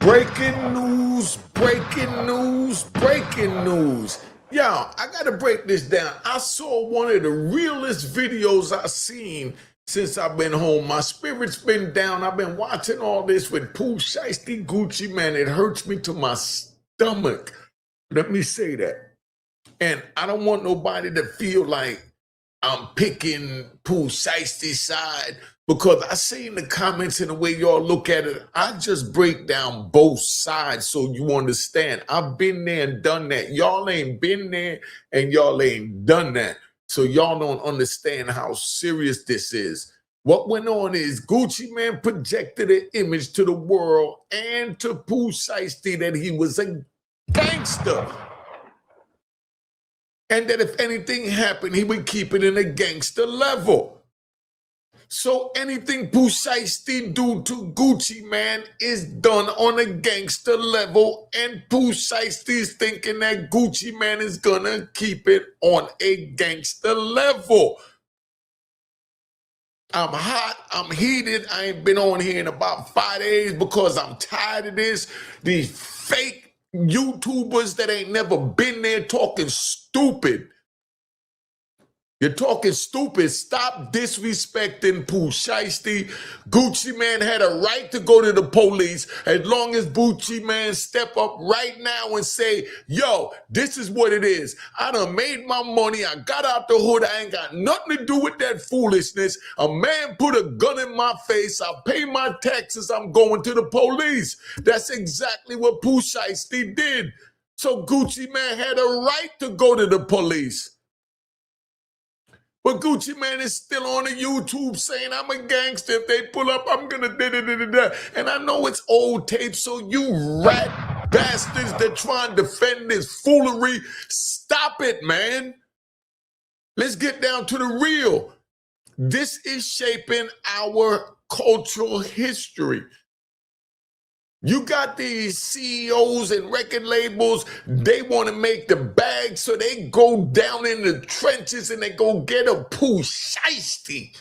Breaking news, breaking news, breaking news. Y'all, I gotta break this down. I saw one of the realest videos I've seen since I've been home. My spirit's been down. I've been watching all this with Pooh Shiesty Gucci, man. It hurts me to my stomach. Let me say that. And I don't want nobody to feel like I'm picking Pooh Shiesty's side because I seen the comments and the way y'all look at it. I just break down both sides so you understand. I've been there and done that. Y'all ain't been there and y'all ain't done that. So y'all don't understand how serious this is. What went on is Gucci Man projected an image to the world and to Pooh Shiesty that he was a gangster. And that if anything happened, he would keep it in a gangster level. So anything Pooh Shiesty do to Gucci Man is done on a gangster level, and Pooh Shiesty is thinking that Gucci Man is gonna keep it on a gangster level. I'm hot, I'm heated. I ain't been on here in about 5 days because I'm tired of this. These fake YouTubers that ain't never been there talking stupid. You're talking stupid. Stop disrespecting Pooh Shiesty. Gucci Man had a right to go to the police as long as Gucci Man step up right now and say, yo, this is what it is. I done made my money. I got out the hood. I ain't got nothing to do with that foolishness. A man put a gun in my face. I pay my taxes. I'm going to the police. That's exactly what Pooh Shiesty did. So Gucci Man had a right to go to the police. But Gucci Man is still on the YouTube saying, I'm a gangster. If they pull up, I'm going to da-da-da-da-da. And I know it's old tape, so you rat bastards that try and defend this foolery, stop it, man. Let's get down to the real. This is shaping our cultural history. You got these CEOs and record labels, they want to make the bag, so they go down in the trenches and they go get a Pooh Shiesty.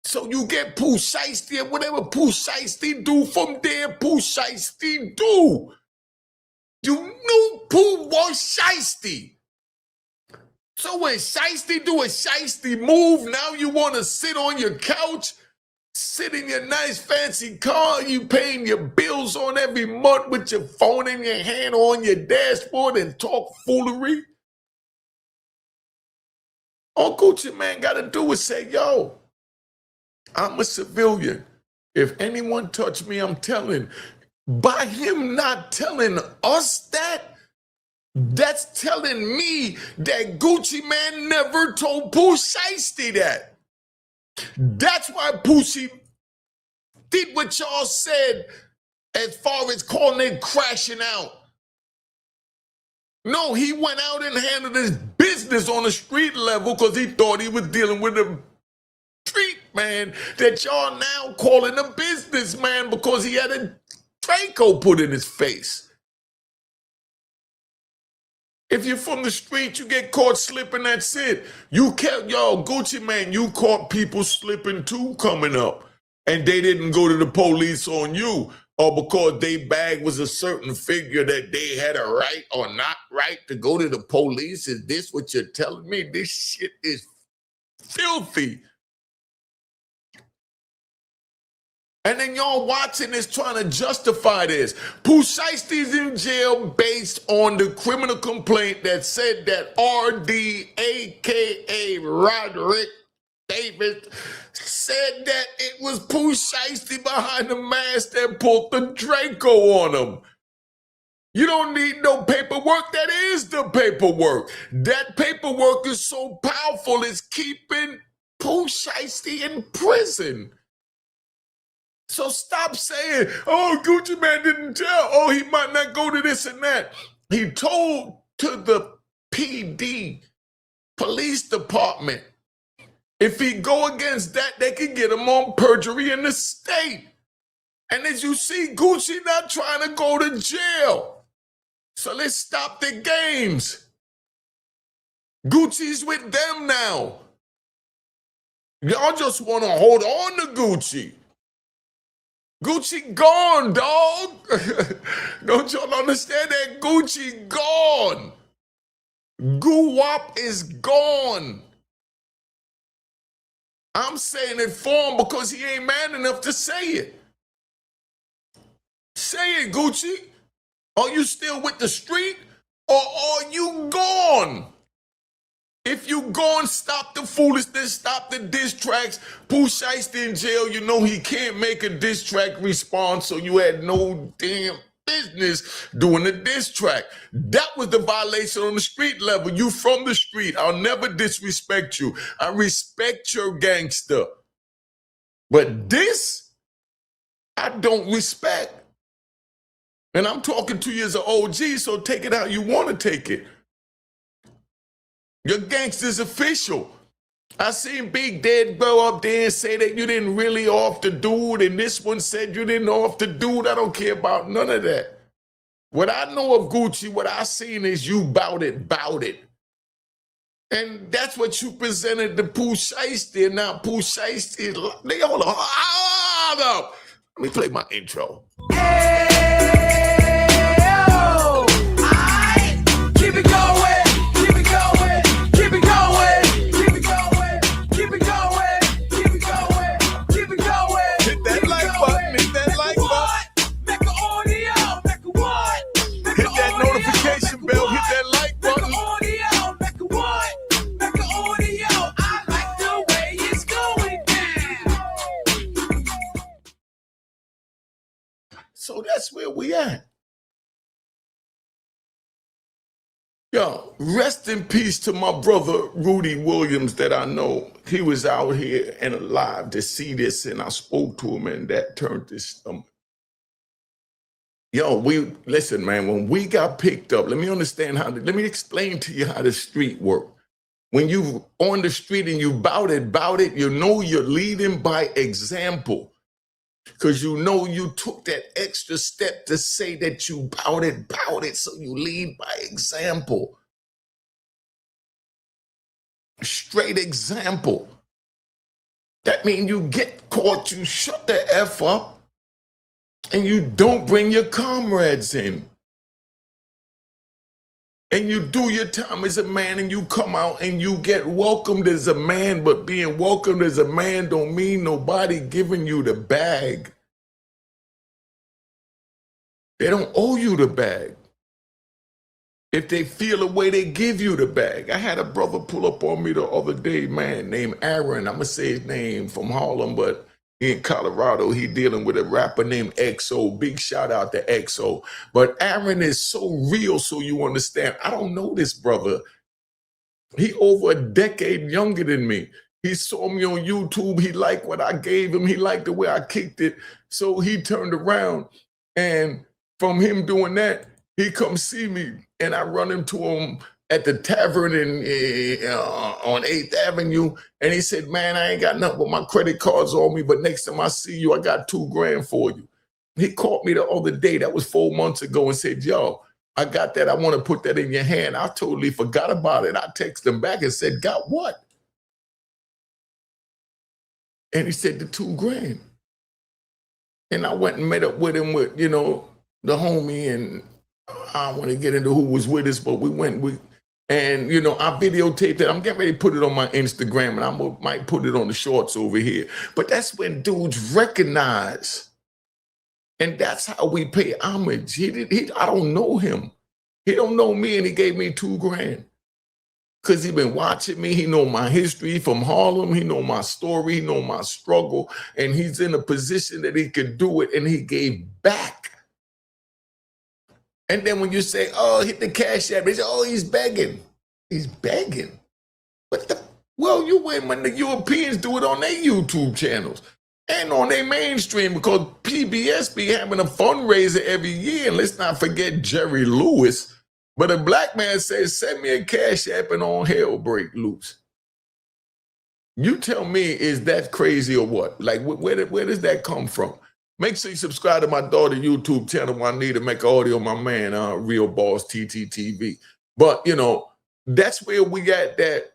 So you get Pooh Shiesty, and whatever Pooh Shiesty do from there, Pooh Shiesty do. You knew Pooh was Shiesty. So when Shiesty do a Shiesty move, now you want to sit on your couch, sit in your nice fancy car, you paying your bills on every month with your phone in your hand on your dashboard and talk foolery? All Gucci Man got to do is say, yo, I'm a civilian. If anyone touch me, I'm telling. By him not telling us that, that's telling me that Gucci Man never told Pooh Shiesty that. That's why Poochie did what y'all said as far as calling it crashing out. No, he went out and handled his business on the street level because he thought he was dealing with a street man that y'all now calling a businessman because he had a Draco put in his face. If you're from the street, you get caught slipping, that's it. You kept, y'all, Gucci Man, you caught people slipping too coming up. And they didn't go to the police on you, or because they bag was a certain figure that they had a right or not right to go to the police. Is this what you're telling me? This shit is filthy. And then y'all watching this trying to justify this. Pooh Shiesty's in jail based on the criminal complaint that said that RD, a.k.a. Roderick Davis, said that it was Pooh Shiesty behind the mask that pulled the Draco on him. You don't need no paperwork. That is the paperwork. That paperwork is so powerful, it's keeping Pooh Shiesty in prison. So stop saying, oh, Gucci Man didn't tell. Oh, he might not go to this and that. He told to the PD, police department, if he go against that, they can get him on perjury in the state. And as you see, Gucci not trying to go to jail. So let's stop the games. Gucci's with them now. Y'all just want to hold on to Gucci. Gucci gone, dog. Don't y'all understand that? Gucci gone. Goo-wop is gone. I'm saying it for him because he ain't man enough to say it. Say it, Gucci. Are you still with the street or are you gone? If you gone, stop the foolishness, stop the diss tracks. Pooh Shiesty in jail, you know he can't make a diss track response, so you had no damn business doing a diss track. That was the violation on the street level. You from the street. I'll never disrespect you. I respect your gangster. But this, I don't respect. And I'm talking to you as an OG, so take it how you want to take it. Your gangster's official. I seen Big Dead go up there and say that you didn't really off the dude, and this one said you didn't off the dude. I don't care about none of that. What I know of Gucci, what I seen is you bout it. And that's what you presented to Pooh Shiesty, and now Pooh Shiesty, they all are up. Let me play my intro. Keep it going. So that's where we at. Yo, rest in peace to my brother Rudy Williams that I know. He was out here and alive to see this, and I spoke to him, and that turned his stomach. Yo, listen, man, when we got picked up, let me explain to you how the street work. When you on the street and you bout it, you know you're leading by example. Because you know you took that extra step to say that you bout it, so you lead by example. Straight example. That means you get caught, you shut the F up, and you don't bring your comrades in. And you do your time as a man, and you come out and you get welcomed as a man, but being welcomed as a man don't mean nobody giving you the bag. They don't owe you the bag. If they feel a way, they give you the bag. I had a brother pull up on me the other day, man, named Aaron. I'm going to say his name, from Harlem, but he in Colorado. He dealing with a rapper named XO. Big shout out to XO. But Aaron is so real, so you understand. I don't know this brother. He over a decade younger than me. He saw me on YouTube. He liked what I gave him. He liked the way I kicked it. So he turned around, and from him doing that, he come see me, and I run into him at the tavern on 8th Avenue, and he said, man, I ain't got nothing but my credit cards on me, but next time I see you, I got $2 grand for you. He called me the other day, that was 4 months ago, and said, yo, I got that, I want to put that in your hand. I totally forgot about it. I texted him back and said, got what? And he said, the $2 grand. And I went and met up with him with, the homie, and I don't want to get into who was with us, but we went, and I videotaped it. I'm getting ready to put it on my Instagram, and I might put it on the shorts over here. But that's when dudes recognize, and that's how we pay homage. I don't know him. He don't know me, and he gave me $2 grand. Because he been watching me. He know my history from Harlem. He know my story. He know my struggle. And he's in a position that he could do it, and he gave back. And then when you say, oh, hit the cash app, they say, oh, he's begging. He's begging. Well, you wait when the Europeans do it on their YouTube channels and on their mainstream, because PBS be having a fundraiser every year. And let's not forget Jerry Lewis. But a black man says, send me a cash app and all hell break loose. You tell me, is that crazy or what? Like, where does that come from? Make sure you subscribe to my daughter YouTube channel, Juanita Mecca Audio, my man, Real Boss TTTV. But, that's where we got that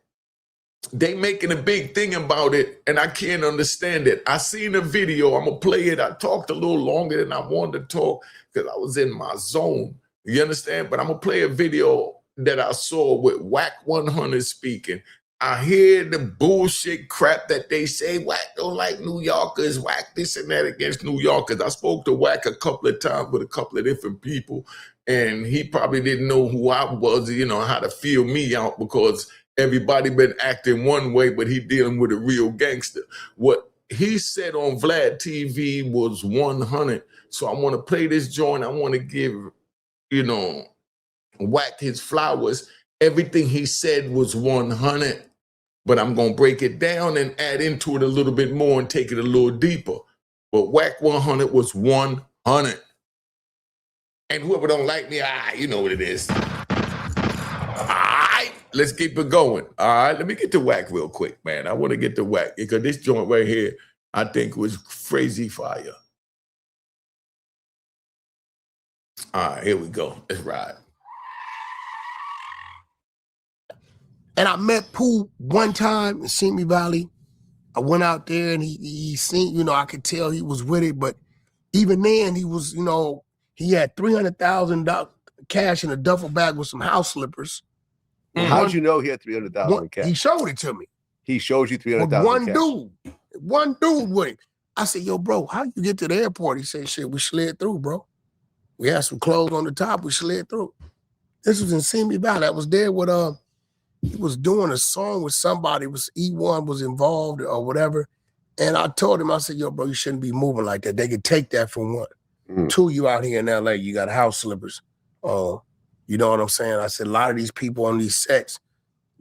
they making a big thing about it, and I can't understand it. I seen a video. I'm gonna play it. I talked a little longer than I wanted to talk because I was in my zone. You understand? But I'm gonna play a video that I saw with Wack 100 speaking. I hear the bullshit crap that they say. Wack don't like New Yorkers. Wack this and that against New Yorkers. I spoke to Wack a couple of times with a couple of different people, and he probably didn't know who I was, you know, how to feel me out because everybody been acting one way, but he dealing with a real gangster. What he said on Vlad TV was 100. So I want to play this joint. I want to give, you know, Wack his flowers. Everything he said was 100, but I'm going to break it down and add into it a little bit more and take it a little deeper. But Wack 100 was 100. And whoever don't like me, you know what it is. Let's keep it going. All right, let me get to Wack real quick, man. I want to get to Wack because this joint right here, I think was crazy fire. All right, here we go. Let's ride. And I met Pooh one time in Simi Valley. I went out there and he seen, you know, I could tell he was with it, but even then he was, you know, he had $300,000 cash in a duffel bag with some house slippers. Well, how'd you know he had 300,000 cash? He showed it to me. He showed you 300,000 cash. One dude with him. I said, yo, bro, how you get to the airport? He said, shit, we slid through, bro. We had some clothes on the top, we slid through. This was in Simi Valley. I was there with, he was doing a song with somebody, was E1 was involved or whatever. And I told him, I said, yo, bro, you shouldn't be moving like that. They could take that for one. Two, you out here in LA, you got house slippers. You know what I'm saying? I said, a lot of these people on these sets,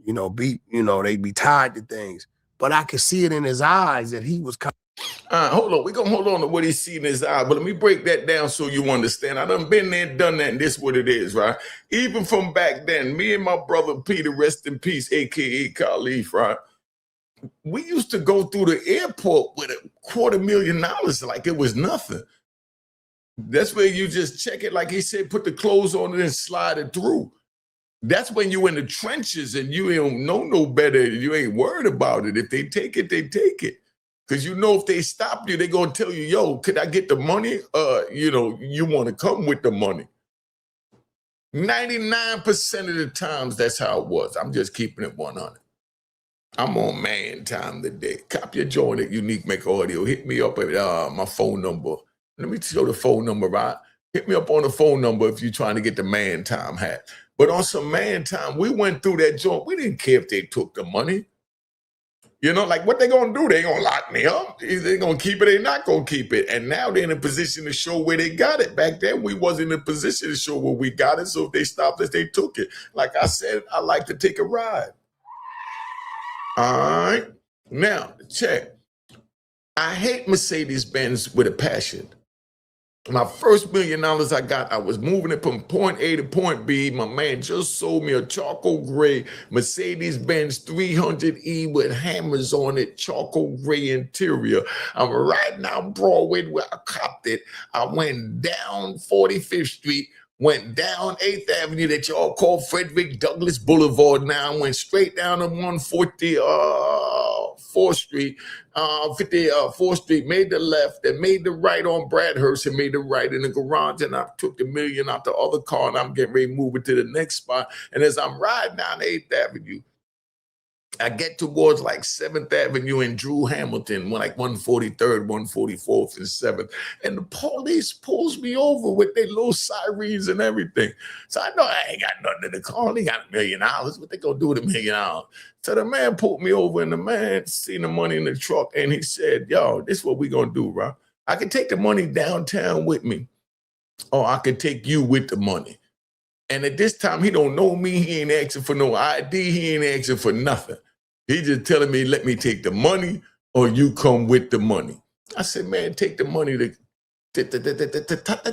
you know, they be tied to things. But I could see it in his eyes that he was kind of. Hold on. We're going to hold on to what he see in his eye. But let me break that down so you understand. I done been there, done that, and this what it is, right? Even from back then, me and my brother Peter, rest in peace, a.k.a. Khalif, right? We used to go through the airport with $250,000 like it was nothing. That's where you just check it, like he said, put the clothes on it and slide it through. That's when you in the trenches and you don't know no better. You ain't worried about it. If they take it, they take it. Because you know if they stop you, they're going to tell you, yo, could I get the money? You know, you want to come with the money. 99% of the times, that's how it was. I'm just keeping it 100. I'm on man time today. Copy your joint at Unique Mecca Audio. Hit me up at my phone number. Let me show the phone number, right? Hit me up on the phone number if you're trying to get the man time hat. But on some man time, we went through that joint. We didn't care if they took the money. You know, like what they going to do? They going to lock me up. They going to keep it. They not going to keep it. And now they're in a position to show where they got it. Back then, we wasn't in a position to show where we got it. So if they stopped us, they took it. Like I said, I like to take a ride. All right. Now, check. I hate Mercedes-Benz with a passion. My first $1 million I got, I was moving it from point A to point B. My man just sold me a charcoal gray Mercedes-Benz 300E with hammers on it, charcoal gray interior. I'm right now Broadway where I copped it. I went down 45th Street, went down 8th Avenue that y'all call Frederick Douglass Boulevard now, went straight down to 140 4th Street, 4th Street, made the left and made the right on Bradhurst and made the right in the garage, and I took the $1 million out the other car and I'm getting ready to move it to the next spot. And as I'm riding down 8th Avenue, I get towards like 7th Avenue and Drew Hamilton, like 143rd, 144th, and 7th. And the police pulls me over with their little sirens and everything. So I know I ain't got nothing in the car. They got $1 million. What they gonna do with $1 million? So the man pulled me over and the man seen the money in the truck and he said, yo, this is what we gonna do, bro. I can take the money downtown with me or I can take you with the money. And at this time, he don't know me. He ain't asking for no ID. He ain't asking for nothing. He just telling me, let me take the money or you come with the money. I said, man, take the money, the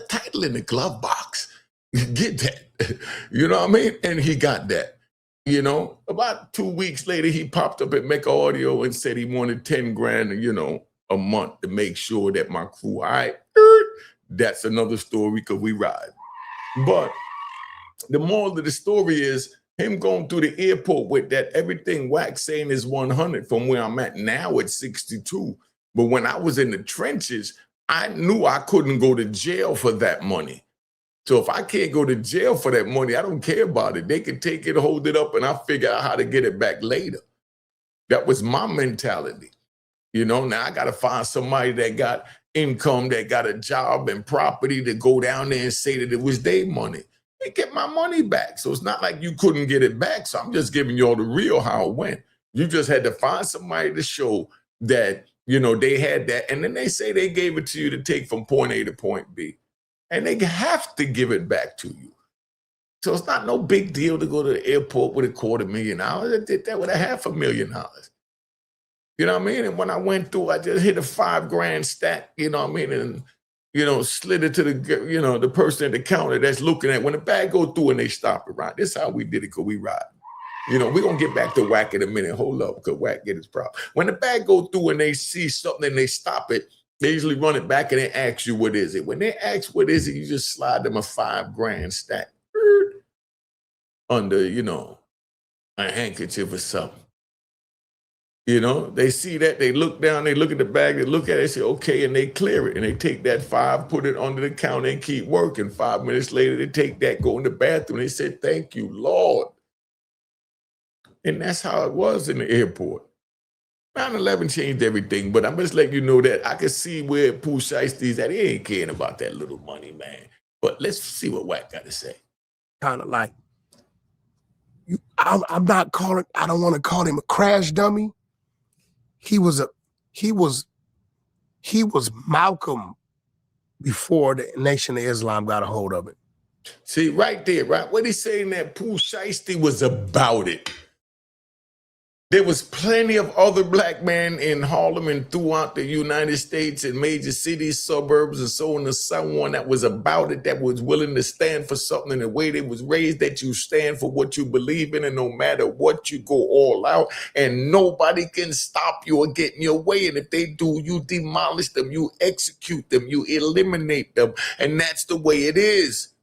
title in the glove box. Get that. You know what I mean? And he got that. You know, about 2 weeks later, he popped up at Mecca Audio and said he wanted 10 grand, you know, a month to make sure that my crew, all right, that's another story because we ride. But the moral of the story is him going through the airport with that everything Wack saying is 100 from where I'm at now at 62. But when I was in the trenches, I knew I couldn't go to jail for that money. So if I can't go to jail for that money, I don't care about it. They can take it, hold it up, and I'll figure out how to get it back later. That was my mentality. You know, now I got to find somebody that got income, that got a job and property to go down there and say that it was their money. They get my money back. So it's not like you couldn't get it back. So I'm just giving you all the real how it went. You just had to find somebody to show that, you know, they had that. And then they say they gave it to you to take from point A to point B. And they have to give it back to you. So it's not no big deal to go to the airport with $250,000. I did that with $500,000. You know what I mean? And when I went through, I just hit a $5,000 stack, you know what I mean? And, you know, slid it to the, you know, the person at the counter that's looking at when the bag go through and they stop it, right? This is how we did it, because we ride. You know, we're going to get back to Wack in a minute. Hold up, because Wack get his problem. When the bag go through and they see something and they stop it, they usually run it back and they ask you, what is it? When they ask what is it, you just slide them a $5,000 stack under, you know, a handkerchief or something. You know, they see that, they look down, they look at the bag, they look at it, they say, okay, and they clear it. And they take that $5, put it under the counter and keep working. 5 minutes later, they take that, go in the bathroom. They say, thank you, Lord. And that's how it was in the airport. 9/11 changed everything, but I'm just letting you know that I can see where Pooh Shiesty's at. He ain't caring about that little money, man. But let's see what Wack got to say. Kind of like, I'm not calling, I don't want to call him a crash dummy. He was Malcolm before the Nation of Islam got a hold of it. See, right there, right? What he's saying, that Pooh Shiesty was about it. There was plenty of other black men in Harlem and throughout the United States and major cities, suburbs, and so on and so on that was about it, that was willing to stand for something in the way they was raised, that you stand for what you believe in, and no matter what, you go all out, and nobody can stop you or get in your way. And if they do, you demolish them, you execute them, you eliminate them. And that's the way it is.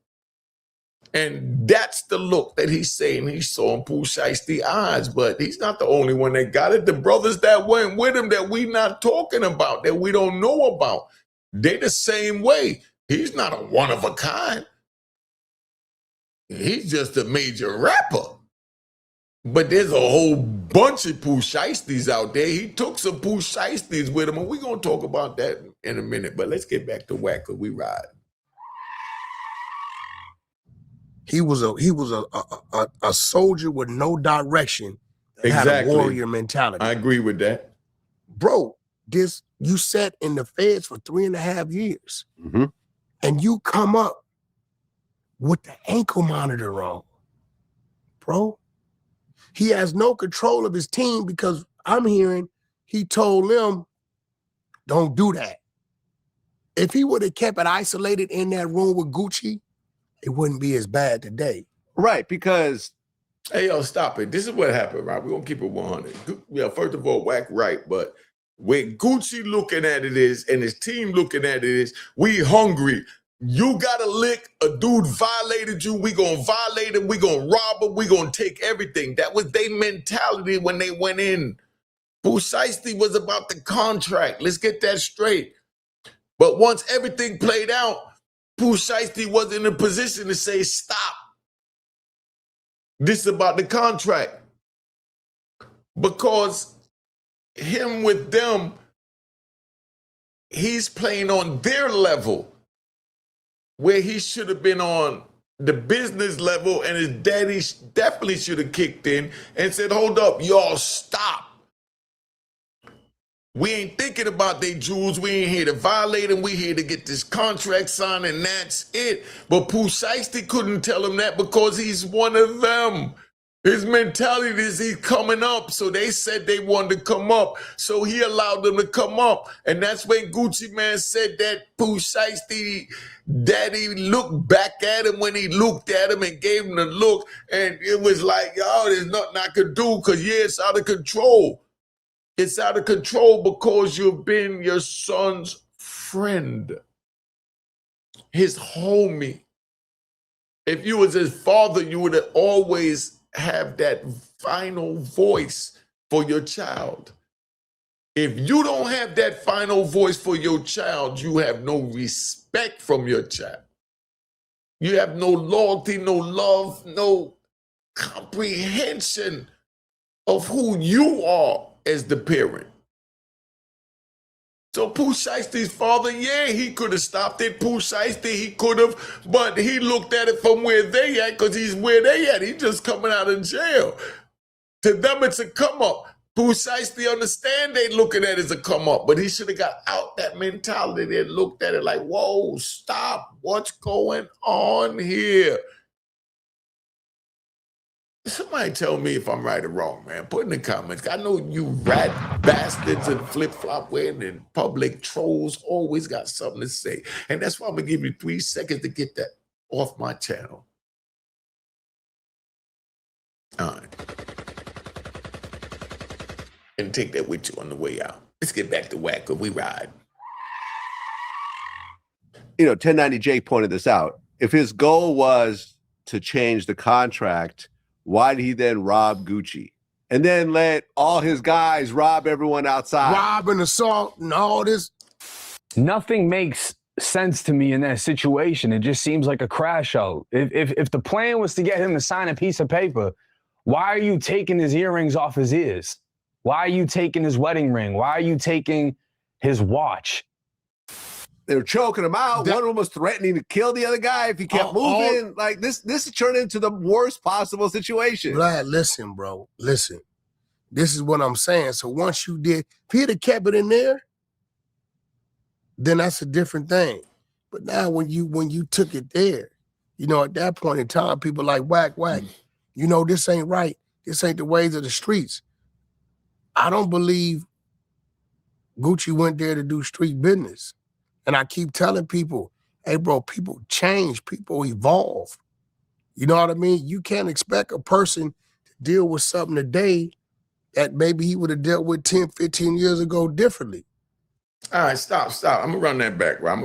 And that's the look that he's saying he saw in Pooh Shiesty eyes. But he's not the only one that got it. The brothers that went with him that we not talking about, that we don't know about, they the same way. He's not a one of a kind. He's just a major rapper. But there's a whole bunch of Pooh Shiesties out there. He took some Pooh Shiesties with him, and we're going to talk about that in a minute. But let's get back to Wack, because we ride. He was a soldier with no direction. Exactly. Had a warrior mentality. I agree with that. Bro, you sat in the feds for 3.5 years. Mm-hmm. And you come up with the ankle monitor on. Bro, he has no control of his team, because I'm hearing he told them, don't do that. If he would have kept it isolated in that room with Gucci, it wouldn't be as bad today. Right, because... Hey, yo, stop it. This is what happened, right? We're going to keep it 100. Yeah, first of all, Wack right, but when Gucci looking at it is, and his team looking at it is, we hungry. You got to lick a dude violated you. We going to violate him. We going to rob him. We going to take everything. That was their mentality when they went in. Pooh Shiesty was about the contract. Let's get that straight. But once everything played out, Pooh Shiesty was in a position to say, stop. This is about the contract. Because him with them, he's playing on their level, where he should have been on the business level, and his daddy definitely should have kicked in and said, hold up, y'all stop. We ain't thinking about they jewels. We ain't here to violate them. We here to get this contract signed, and that's it. But Pooh Shiesty couldn't tell him that, because he's one of them. His mentality is he's coming up. So they said they wanted to come up. So he allowed them to come up. And that's when Gucci Man said that Pooh Shiesty daddy looked back at him when he looked at him and gave him the look. And it was like, yo, there's nothing I could do, because, yeah, it's out of control. It's out of control because you've been your son's friend, his homie. If you was his father, you would have always have that final voice for your child. If you don't have that final voice for your child, you have no respect from your child. You have no loyalty, no love, no comprehension of who you are as the parent. So Pooh Shiesty's father, yeah, he could have stopped it. Pooh Shiesty, he could have, but he looked at it from where they at, because he's where they at. He's just coming out of jail. To them, it's a come up. Pooh Shiesty understand they looking at it as a come up, but he should have got out that mentality and looked at it like, whoa, stop. What's going on here? Somebody tell me if I'm right or wrong, man. Put in the comments. I know you rat bastards and flip-flop wearing and public trolls always got something to say. And that's why I'm going to give you 3 seconds to get that off my channel. All right. And take that with you on the way out. Let's get back to Wack, because we ride. You know, 1090 Jake pointed this out. If his goal was to change the contract, why did he then rob Gucci and then let all his guys rob everyone outside? Rob and assault and all this. Nothing makes sense to me in that situation. It just seems like a crash out. If the plan was to get him to sign a piece of paper, why are you taking his earrings off his ears? Why are you taking his wedding ring? Why are you taking his watch? They were choking him out. One of them was threatening to kill the other guy if he kept moving. Like this has turned into the worst possible situation. Vlad, listen, bro. Listen. This is what I'm saying. So once you did, if he'd have kept it in there, then that's a different thing. But now when you took it there, you know, at that point in time, people like Wack, you know, this ain't right. This ain't the ways of the streets. I don't believe Gucci went there to do street business. And I keep telling people, hey, bro, people change, people evolve. You know what I mean? You can't expect a person to deal with something today that maybe he would have dealt with 10, 15 years ago differently. All right, stop. I'm gonna run that back, right? I'm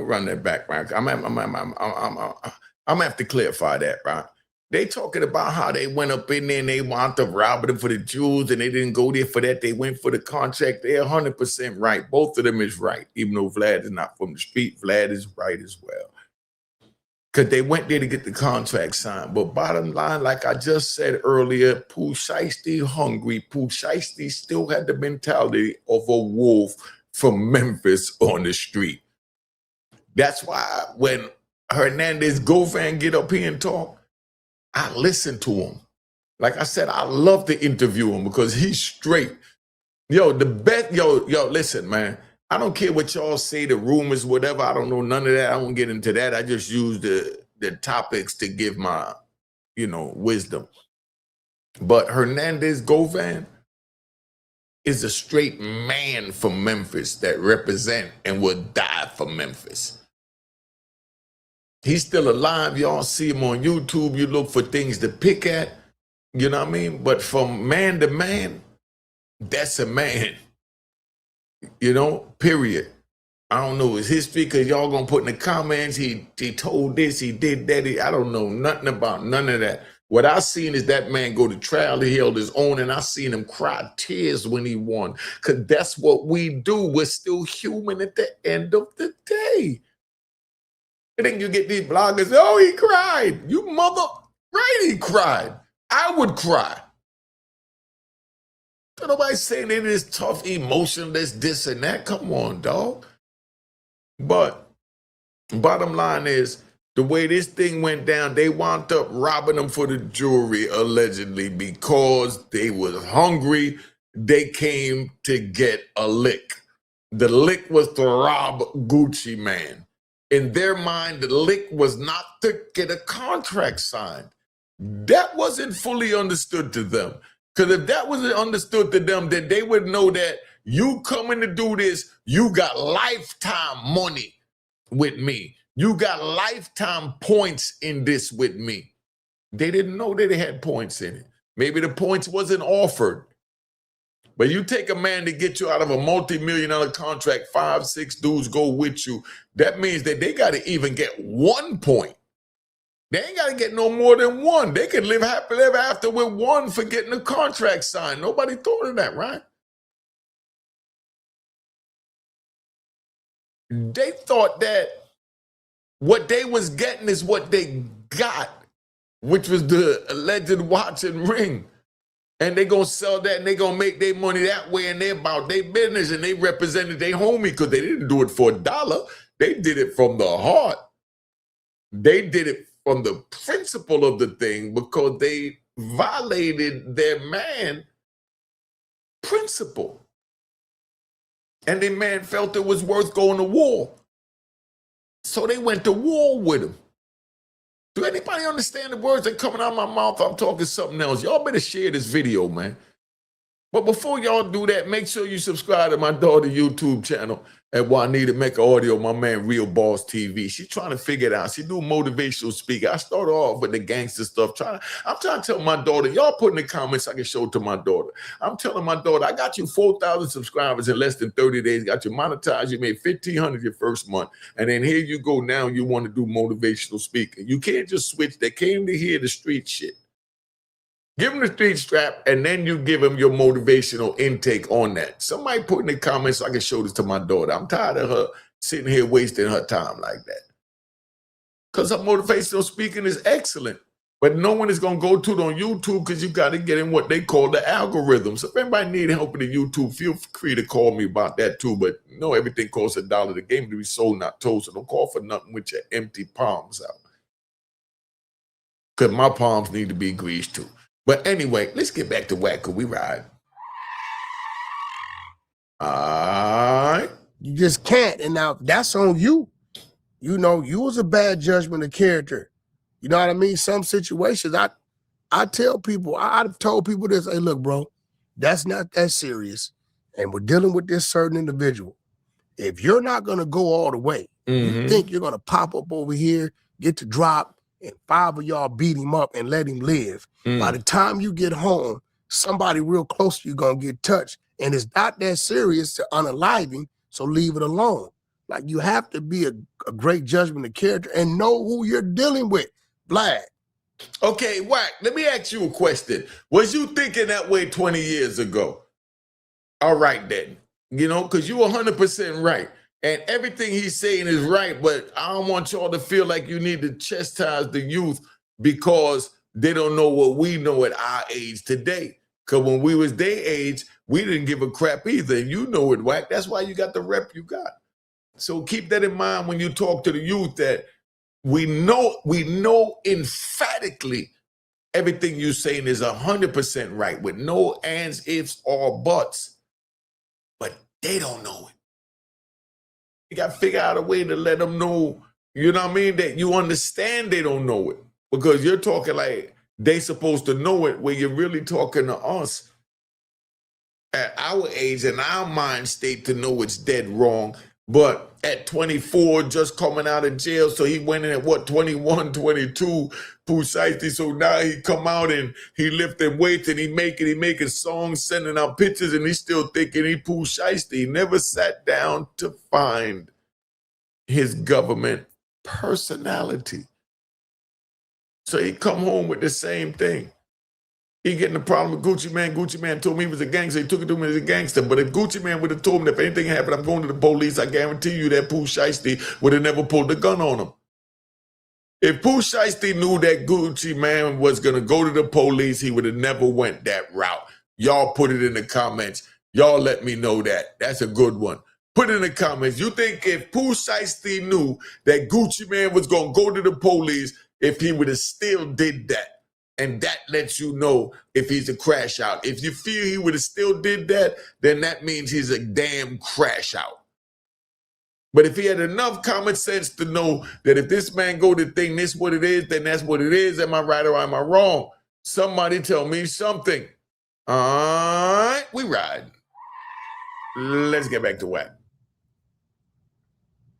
gonna have to clarify that, right? They talking about how they went up in there and they wound up robbing them for the jewels and they didn't go there for that. They went for the contract. They're 100% right. Both of them is right. Even though Vlad is not from the street, Vlad is right as well. Because they went there to get the contract signed. But bottom line, like I just said earlier, Pooh Shiesty hungry. Pooh Shiesty still had the mentality of a wolf from Memphis on the street. That's why when Hernandez Govan get up here and talk, I listen to him. Like I said, I love to interview him because he's straight. Yo, the best, listen, man. I don't care what y'all say, the rumors, whatever. I don't know none of that. I won't get into that. I just use the topics to give my, wisdom. But Hernandez Govan is a straight man from Memphis that represent and would die for Memphis. He's still alive. Y'all see him on YouTube. You look for things to pick at. You know what I mean? But from man to man, that's a man. Period. I don't know his history because y'all going to put in the comments, he told this, he did that. I don't know nothing about none of that. What I seen is that man go to trial. He held his own, and I seen him cry tears when he won. Because that's what we do. We're still human at the end of the day. And then you get these bloggers, oh, he cried. You mother, right, he cried. I would cry. Nobody's saying it is tough, emotionless, this and that. Come on, dog. But bottom line is, the way this thing went down, they wound up robbing them for the jewelry, allegedly, because they was hungry. They came to get a lick. The lick was to rob Gucci Man. In their mind, the lick was not to get a contract signed. That wasn't fully understood to them. Because if that wasn't understood to them, then they would know that you coming to do this, you got lifetime money with me. You got lifetime points in this with me. They didn't know that they had points in it. Maybe the points wasn't offered. But you take a man to get you out of a multi-million-dollar contract, 5, 6 dudes go with you. That means that they got to even get 1 point. They ain't got to get no more than one. They can live happily ever after with one for getting a contract signed. Nobody thought of that, right? They thought that what they was getting is what they got, which was the alleged watch and ring. And they gonna sell that and they gonna make their money that way, and they about their business, and they represented their homie because they didn't do it for $1. They did it from the heart. They did it from the principle of the thing because they violated their man principle. And their man felt it was worth going to war. So they went to war with him. Do anybody understand the words that coming out of my mouth? I'm talking something else. Y'all better share this video, man. But before y'all do that, make sure you subscribe to my daughter's YouTube channel at Juanita Mecca Audio, my man Real Boss TV. She's trying to figure it out. She do motivational speaking. I started off with the gangster stuff. I'm trying to tell my daughter, y'all put in the comments, I can show it to my daughter. I'm telling my daughter, I got you 4,000 subscribers in less than 30 days. Got you monetized. You made $1,500 your first month. And then here you go now, you want to do motivational speaking. You can't just switch. They came to hear the street shit. Give them the street strap, and then you give them your motivational intake on that. Somebody put in the comments so I can show this to my daughter. I'm tired of her sitting here wasting her time like that. Because her motivational speaking is excellent. But no one is going to go to it on YouTube because you got to get in what they call the algorithm. So if anybody need help with the YouTube, feel free to call me about that too. But you know everything costs $1. The game to be sold, not told. So don't call for nothing with your empty palms out. Because my palms need to be greased too. But anyway, let's get back to Wack, because we ride. All right. You just can't. And now that's on you. You know, you was a bad judgment of character. You know what I mean? Some situations, I tell people, I've told people this, hey, look, bro, that's not that serious. And we're dealing with this certain individual. If you're not going to go all the way, you think you're going to pop up over here, get to drop, and 5 of y'all beat him up and let him live. By the time you get home, somebody real close to you going to get touched. And it's not that serious to unalive him, so leave it alone. Like, you have to be a great judgment of character and know who you're dealing with. Vlad. Okay, Wack, let me ask you a question. Was you thinking that way 20 years ago? All right, then. You know, because you 100% right. And everything he's saying is right, but I don't want y'all to feel like you need to chastise the youth because they don't know what we know at our age today. Because when we was their age, we didn't give a crap either. And you know it, Wack. That's why you got the rep you got. So keep that in mind when you talk to the youth, that we know emphatically everything you're saying is 100% right with no ands, ifs, or buts. But they don't know it. You got to figure out a way to let them know, you know what I mean, that you understand they don't know it. Because you're talking like they supposed to know it, where you're really talking to us at our age and our mind state to know it's dead wrong. But at 24, just coming out of jail, so he went in at what, 21, 22, Pooh Shiesty. So now he come out and he lifting weights and he making songs, sending out pictures, and he's still thinking he Pooh Shiesty. He never sat down to find his government personality. So he come home with the same thing. He getting a problem with Gucci Man. Gucci Man told me he was a gangster. He took it to me as a gangster. But if Gucci Man would have told me that if anything happened, I'm going to the police, I guarantee you that Pooh Shiesty would have never pulled the gun on him. If Pooh Shiesty knew that Gucci Man was going to go to the police, he would have never went that route. Y'all put it in the comments. Y'all let me know that. That's a good one. Put it in the comments. You think if Pooh Shiesty knew that Gucci Man was going to go to the police, if he would have still did that? And that lets you know if he's a crash out. If you feel he would have still did that, then that means he's a damn crash out. But if he had enough common sense to know that if this man go to think this what it is, then that's what it is. Am I right or am I wrong? Somebody tell me something. All right, we ride. Let's get back to Wack.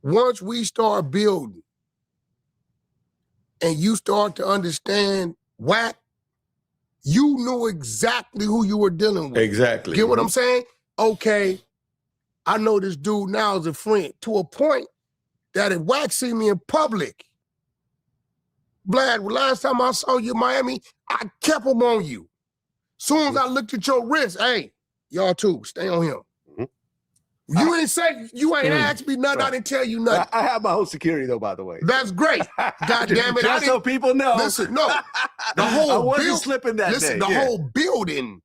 Once we start building and you start to understand Wack, you knew exactly who you were dealing with. Exactly. Get what I'm saying? Okay, I know this dude now is a friend, to a point that if Wack see me in public, Vlad, last time I saw you in Miami, I kept him on you. Soon as I looked at your wrist, hey, y'all too, stay on him. You ain't say, you ain't asked me nothing. I didn't tell you nothing. I have my own security though, by the way. That's great. God damn it. Just so people know. Listen, no. The whole I wasn't slipping that day. The whole building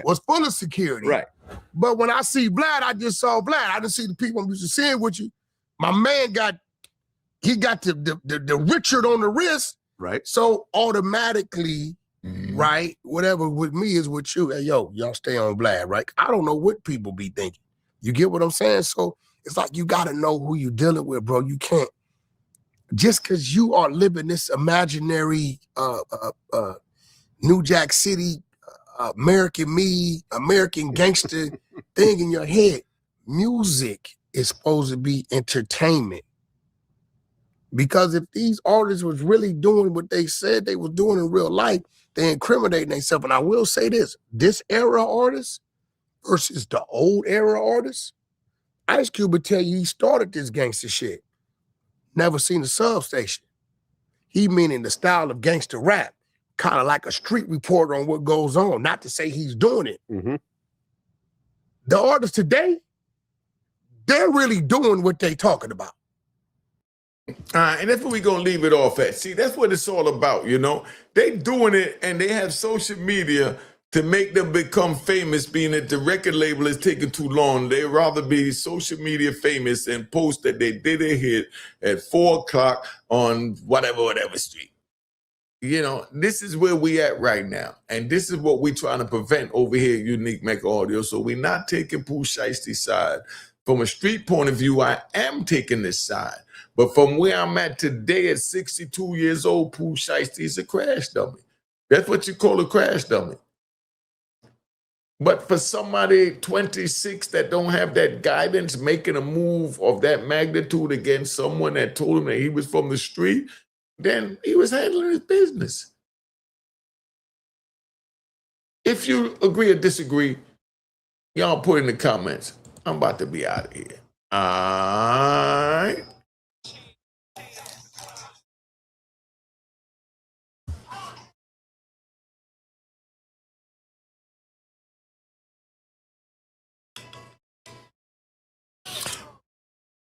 was full of security. Right. But when I see Vlad, I just saw Vlad. I didn't see the people I'm used to seeing with you. My man got the Richard on the wrist. Right. So automatically, right, whatever with me is with you. Hey, yo, y'all stay on Vlad, right? I don't know what people be thinking. You get what I'm saying? So it's like you got to know who you're dealing with, bro. You can't, just because you are living this imaginary New Jack City, American me, American gangster thing in your head. Music is supposed to be entertainment. Because if these artists was really doing what they said they was doing in real life, they incriminating themselves. And I will say this era artist versus the old era artists, Ice Cube would tell you he started this gangster shit. Never seen a substation. He meaning the style of gangster rap, kind of like a street reporter on what goes on, not to say he's doing it. The artists today, they're really doing what they talking about. And that's what we're going to leave it off at. See, that's what it's all about, you know. They doing it, and they have social media to make them become famous, being that the record label is taking too long. They'd rather be social media famous and post that they did a hit at 4 o'clock on whatever street. You know, this is where we at right now. And this is what we're trying to prevent over here at Unique Mecca Audio. So we're not taking Pooh Shiesty's side. From a street point of view, I am taking this side. But from where I'm at today at 62 years old, Pooh Shiesty is a crash dummy. That's what you call a crash dummy. But for somebody 26 that don't have that guidance, making a move of that magnitude against someone that told him that he was from the street, then he was handling his business. If you agree or disagree, y'all put in the comments. I'm about to be out of here. All right.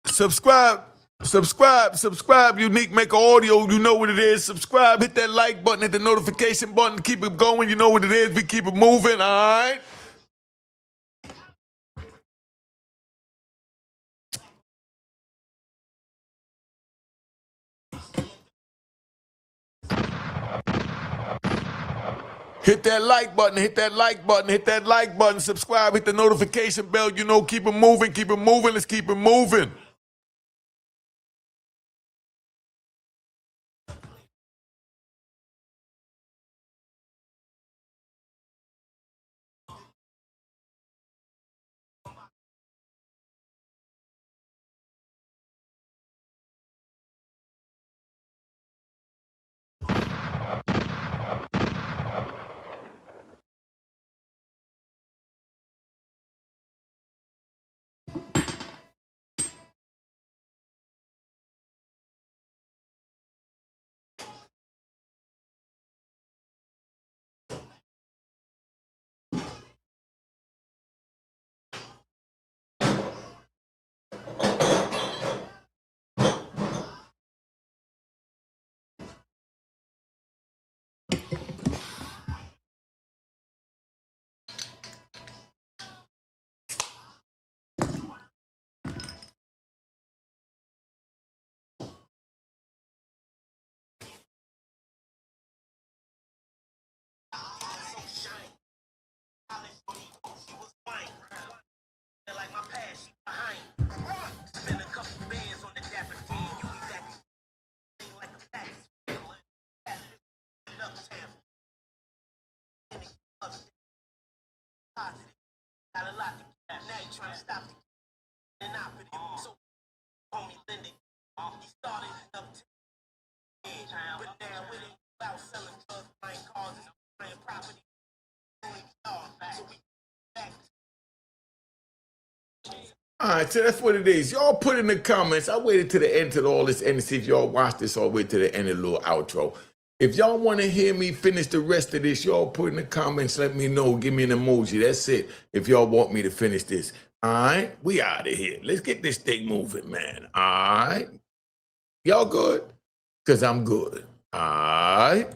Subscribe, Unique Mecca Audio. You know what it is. Subscribe, hit that like button, hit the notification button, keep it going. You know what it is. We keep it moving, all right? Hit that like button, hit that like button, hit that like button, subscribe, hit the notification bell. You know, keep it moving, let's keep it moving. All right, so that's what it is. Y'all put in the comments. I waited to the end to all this end to see if y'all watched this all the way to the end of the little outro. If y'all want to hear me finish the rest of this, y'all put in the comments, let me know. Give me an emoji. That's it. If y'all want me to finish this. All right? We out of here. Let's get this thing moving, man. All right? Y'all good? Because I'm good. All right?